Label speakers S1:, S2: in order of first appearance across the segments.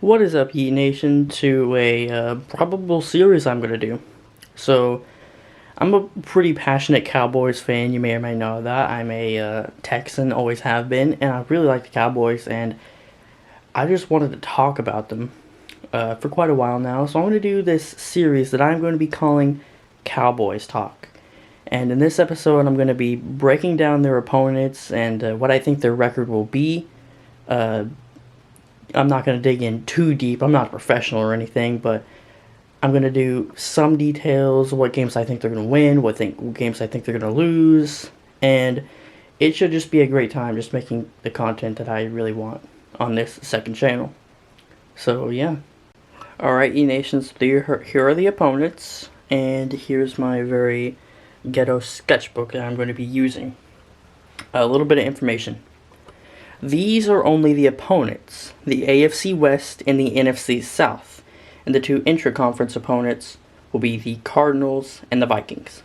S1: What is up, Yeet Nation, to a probable series I'm going to do. So, I'm a pretty passionate Cowboys fan, you may or may know that. I'm a Texan, always have been, and I really like the Cowboys, and I just wanted to talk about them for quite a while now. So I'm going to do this series that I'm going to be calling Cowboys Talk. And in this episode, I'm going to be breaking down their opponents and what I think their record will be. I'm not going to dig in too deep. I'm not a professional or anything, but I'm going to do some details, what games I think they're going to win, what games I think they're going to lose, and it should just be a great time just making the content that I really want on this second channel. So, yeah. Alright, E-Nations, here are the opponents, and here's my very ghetto sketchbook that I'm going to be using. A little bit of information. These are only the opponents, the AFC West and the NFC South, and the two intra-conference opponents will be the Cardinals and the Vikings.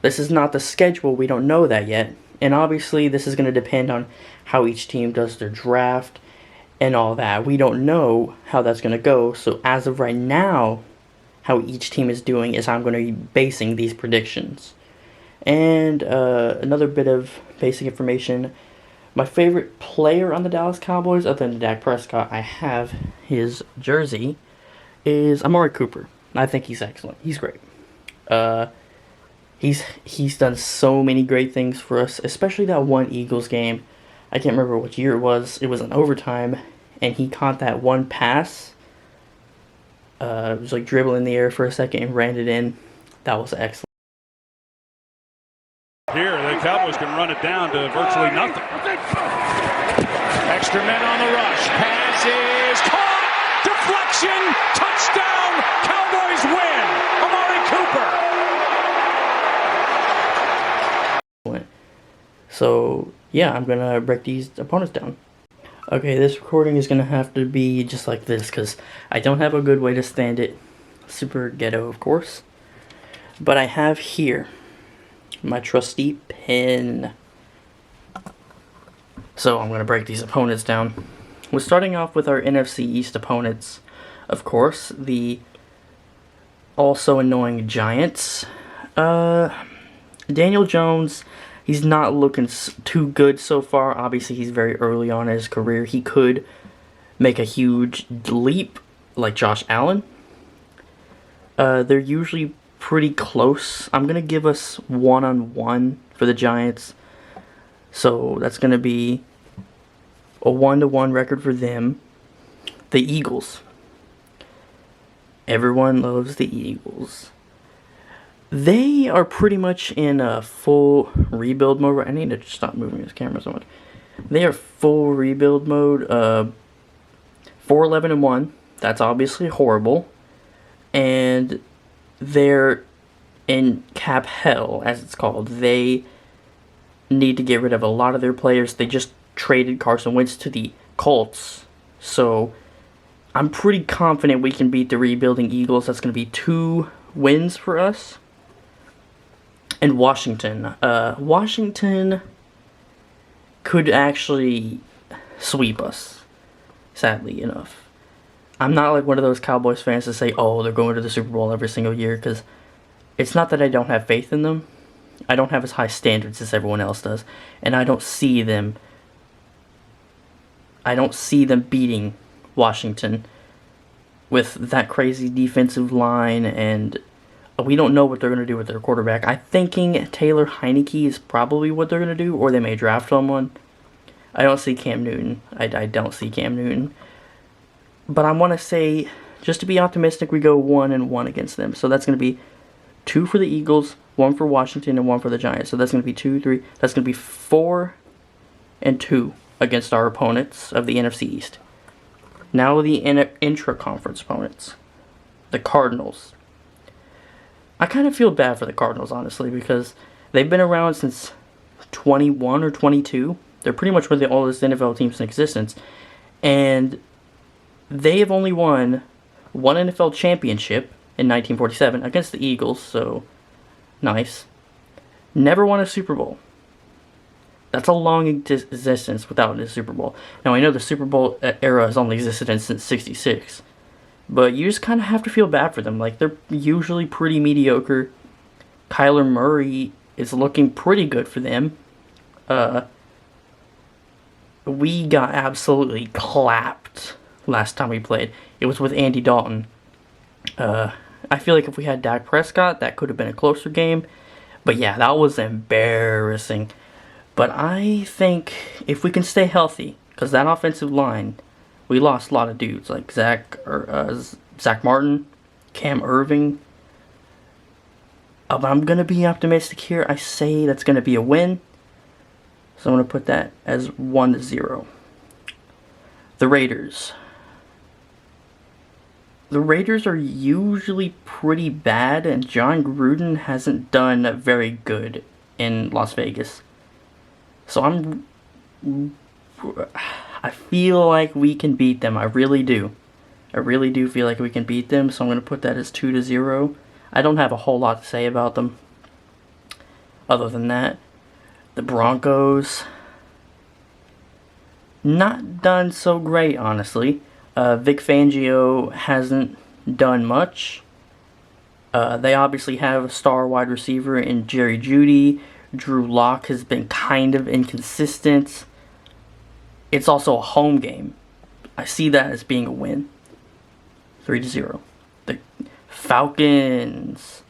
S1: This is not the schedule, we don't know that yet, and obviously this is going to depend on how each team does their draft and all that. We don't know how that's going to go, so as of right now, how each team is doing is I'm going to be basing these predictions. And another bit of basic information. My favorite player on the Dallas Cowboys, other than Dak Prescott, I have his jersey, is Amari Cooper. I think he's excellent. He's great. He's done so many great things for us, especially that one Eagles game. I can't remember what year it was. It was in overtime, and he caught that one pass. It was like dribbling in the air for a second and ran it in. That was excellent.
S2: Here, the Cowboys can run it down to virtually nothing. Extra men on the rush. Pass is caught. Deflection. Touchdown. Cowboys win. Amari Cooper.
S1: So, yeah, I'm going to break these opponents down. Okay, this recording is going to have to be just like this because I don't have a good way to stand it. Super ghetto, of course. But I have here my trusty pen. So I'm going to break these opponents down. We're starting off with our NFC East opponents. Of course, the also annoying Giants. Daniel Jones, he's not looking too good so far. Obviously, he's very early on in his career. He could make a huge leap like Josh Allen. They're usually pretty close. I'm going to give us 1-on-1 for the Giants. So that's going to be a 1-1 record for them. The Eagles. Everyone loves the Eagles. They are pretty much in a full rebuild mode. I need to stop moving this camera so much. They are full rebuild mode. 4-11-1. That's obviously horrible. And they're in cap hell, as it's called. They need to get rid of a lot of their players. They just traded Carson Wentz to the Colts. So I'm pretty confident we can beat the rebuilding Eagles. That's going to be 2 wins for us. And Washington. Washington could actually sweep us, sadly enough. I'm not like one of those Cowboys fans to say, oh, they're going to the Super Bowl every single year, because it's not that I don't have faith in them. I don't have as high standards as everyone else does, and I don't see them beating Washington with that crazy defensive line, and we don't know what they're going to do with their quarterback. I'm thinking Taylor Heineke is probably what they're going to do, or they may draft someone. I don't see Cam Newton. I don't see Cam Newton. But I want to say, just to be optimistic, we go 1-1 against them. So that's going to be 2 for the Eagles, 1 for Washington, and 1 for the Giants. So that's going to be 2, 3. That's going to be 4-2 against our opponents of the NFC East. Now the intra-conference opponents. The Cardinals. I kind of feel bad for the Cardinals, honestly, because they've been around since 21 or 22. They're pretty much one of the oldest NFL teams in existence. And they have only won 1 NFL championship in 1947 against the Eagles, so nice. Never won a Super Bowl. That's a long existence without a Super Bowl. Now, I know the Super Bowl era has only existed since '66, but you just kind of have to feel bad for them. Like, they're usually pretty mediocre. Kyler Murray is looking pretty good for them. We got absolutely clapped last time we played. It was with Andy Dalton. I feel like if we had Dak Prescott, that could have been a closer game. But yeah, that was embarrassing. But I think if we can stay healthy, because that offensive line, we lost a lot of dudes like Zach Martin, Cam Irving. But I'm gonna be optimistic here. I say that's gonna be a win. So I'm gonna put that as 1-0. The Raiders. The Raiders are usually pretty bad, and John Gruden hasn't done very good in Las Vegas. So I feel like we can beat them. I really do. I really do feel like we can beat them, so I'm going to put that as 2-0. I don't have a whole lot to say about them. Other than that, the Broncos, not done so great, honestly. Vic Fangio hasn't done much. They obviously have a star wide receiver in Jerry Jeudy. Drew Lock has been kind of inconsistent. It's also a home game. I see that as being a win. 3-0. The Falcons,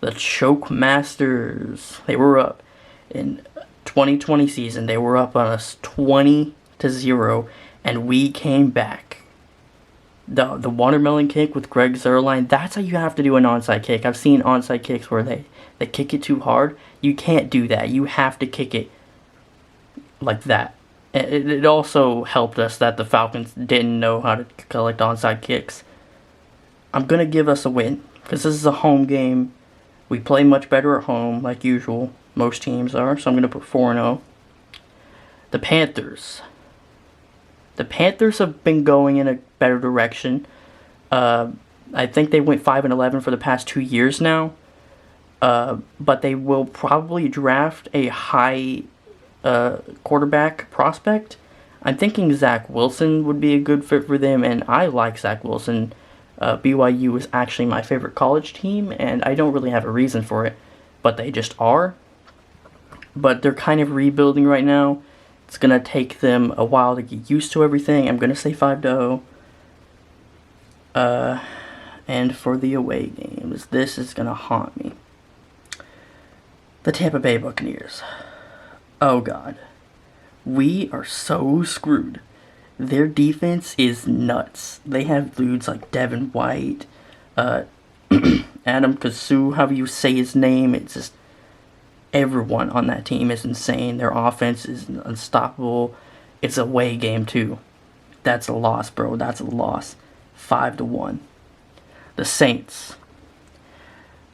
S1: the Choke Masters, they were up in 2020 season. They were up on us 20-0, and we came back. The watermelon kick with Greg Zuerlein, that's how you have to do an onside kick. I've seen onside kicks where they kick it too hard. You can't do that. You have to kick it like that. It also helped us that the Falcons didn't know how to collect onside kicks. I'm going to give us a win because this is a home game. We play much better at home like usual. Most teams are. So I'm going to put 4-0. The Panthers. The Panthers have been going in a better direction. I think they went 5-11 for the past 2 years now. But they will probably draft a high quarterback prospect. I'm thinking Zach Wilson would be a good fit for them, and I like Zach Wilson. BYU is actually my favorite college team, and I don't really have a reason for it, but they just are. But they're kind of rebuilding right now. It's going to take them a while to get used to everything. I'm going to say 5-0. And for the away games, this is going to haunt me. The Tampa Bay Buccaneers. Oh, God. We are so screwed. Their defense is nuts. They have dudes like Devin White, Adam Kasu, however you say his name. It's just everyone on that team is insane. Their offense is unstoppable. It's a away game, too. That's a loss, bro. That's a loss. 5-1. The Saints.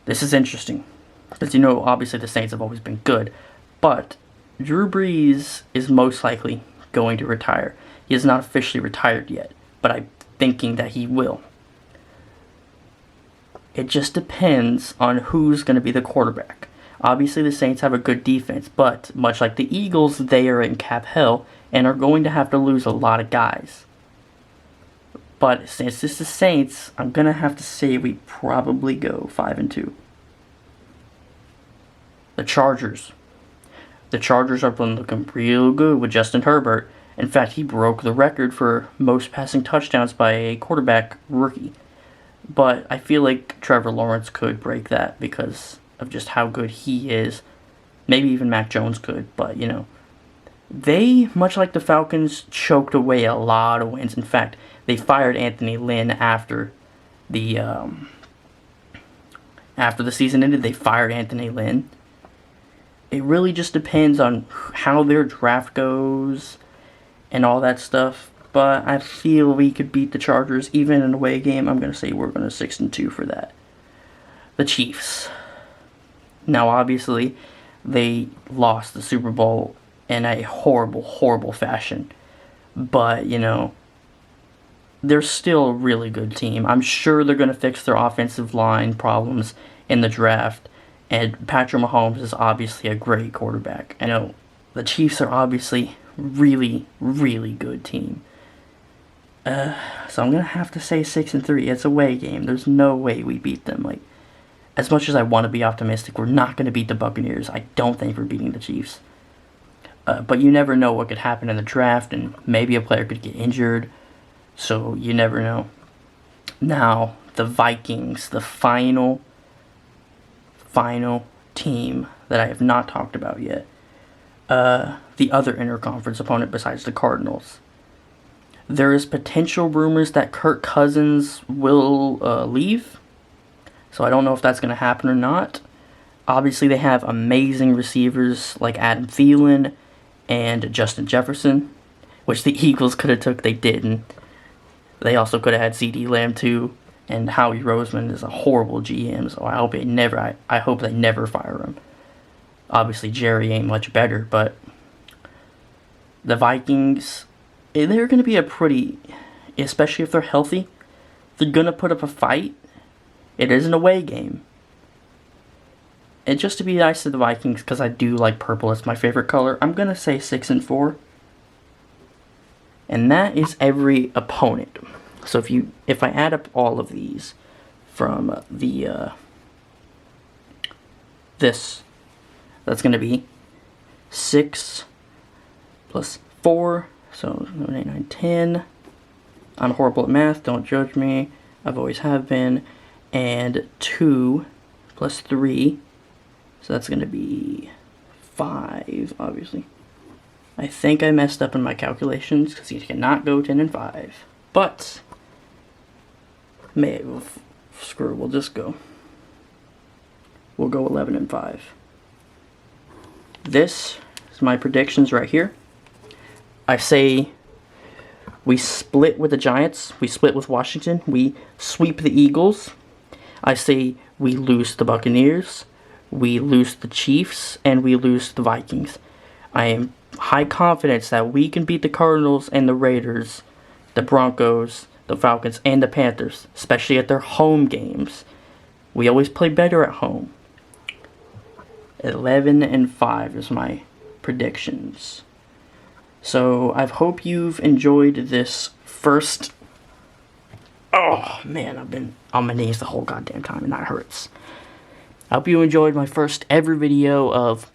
S1: This is interesting. Because, obviously the Saints have always been good. But Drew Brees is most likely going to retire. He is not officially retired yet, but I'm thinking that he will. It just depends on who's going to be the quarterback. Obviously, the Saints have a good defense, but much like the Eagles, they are in cap hell and are going to have to lose a lot of guys. But since it's the Saints, I'm going to have to say we probably go 5-2. The Chargers. The Chargers have been looking real good with Justin Herbert. In fact, he broke the record for most passing touchdowns by a quarterback rookie. But I feel like Trevor Lawrence could break that because of just how good he is. Maybe even Mac Jones could, but they, much like the Falcons, choked away a lot of wins. In fact, they fired Anthony Lynn after the season ended. They fired Anthony Lynn. It really just depends on how their draft goes and all that stuff. But I feel we could beat the Chargers even in an away game. I'm going to say we're going to 6-2 for that. The Chiefs. Now, obviously, they lost the Super Bowl in a horrible, horrible fashion. But, they're still a really good team. I'm sure they're going to fix their offensive line problems in the draft. And Patrick Mahomes is obviously a great quarterback. I know the Chiefs are obviously really, really good team. So I'm gonna have to say 6-3. It's a away game. There's no way we beat them. Like, as much as I want to be optimistic, we're not gonna beat the Buccaneers. I don't think we're beating the Chiefs. But you never know what could happen in the draft, and maybe a player could get injured. So you never know. Now the Vikings, the final team that I have not talked about yet. The other interconference opponent besides the Cardinals. There is potential rumors that Kirk Cousins will leave. So I don't know if that's going to happen or not. Obviously, they have amazing receivers like Adam Thielen and Justin Jefferson, which the Eagles could have took. They didn't. They also could have had CeeDee Lamb too. And Howie Roseman is a horrible GM, so I hope they never fire him. Obviously, Jerry ain't much better, but the Vikings, they're going to be a pretty, especially if they're healthy, they're going to put up a fight. It is an away game. And just to be nice to the Vikings, because I do like purple, it's my favorite color, I'm going to say 6-4. And that is every opponent. So if I add up all of these from that's going to be 6 plus 4, so 7, 8, 9, 10. I'm horrible at math, don't judge me. I've always have been. And 2 plus 3, so that's going to be 5, obviously. I think I messed up in my calculations because you cannot go 10 and 5. But screw it, we'll just go. We'll go 11 and 5. This is my predictions right here. I say we split with the Giants. We split with Washington. We sweep the Eagles. I say we lose the Buccaneers. We lose the Chiefs. And we lose the Vikings. I am high confidence that we can beat the Cardinals and the Raiders, the Broncos, the Falcons, and the Panthers, especially at their home games. We always play better at home. 11 and 5 is my predictions. So I hope you've enjoyed this first. Oh man, I've been on my knees the whole goddamn time and that hurts. I hope you enjoyed my first ever video of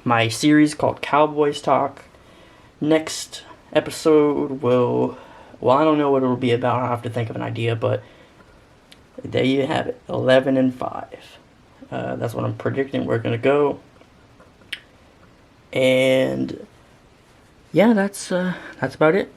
S1: my series called Cowboys Talk. Next episode will, well, I don't know what it'll be about. I'll have to think of an idea, but there you have it, 11 and 5. That's what I'm predicting we're going to go. And yeah, that's about it.